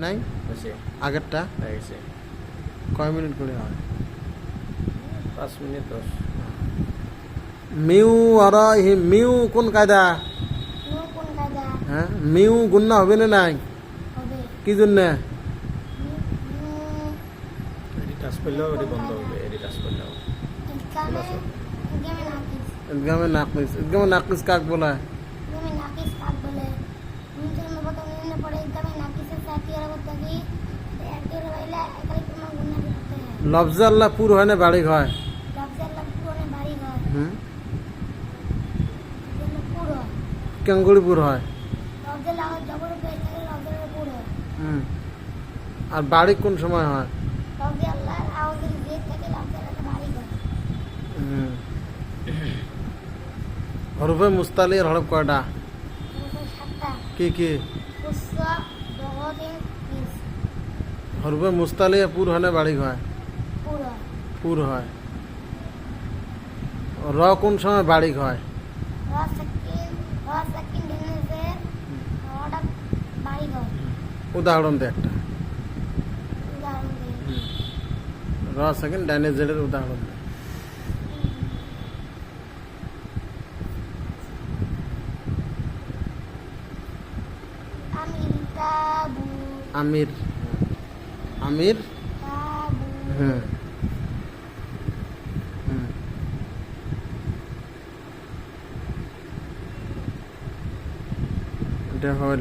নাই আগেরটা কয় মিনিট করে হয়? 5 মিনিট 10। মিউ আর মিউ কোন কায়দা? হ্যাঁ মিউ গুন্না হবে না নাই? কি জন্য? এডি টাচ করলেও এডি বন্ধ হবে, এডি টাচ করলেও ইদগামে নাকিস। ইদগামে নাকিস কাক বলা হয়? লফজে আল্লাহ পুর হয় না বাড়ি হয়? কেঙ্গুড়ি পুর হয়। আর বাড়ি কোন সময় হয়? হরফে মুস্তালি এর হরফ কয়টা? কি কি? হরফে মুস্তালি পুর হয় না বাড়ি হয়? পুর হয়। র কোন সময় বাড়ি হয়? উদাহরণ দে একটা। র সেকেন্ড ডাইনে জেডের উদাহরণ দে। আমির আমির হ্যাঁ এটা হল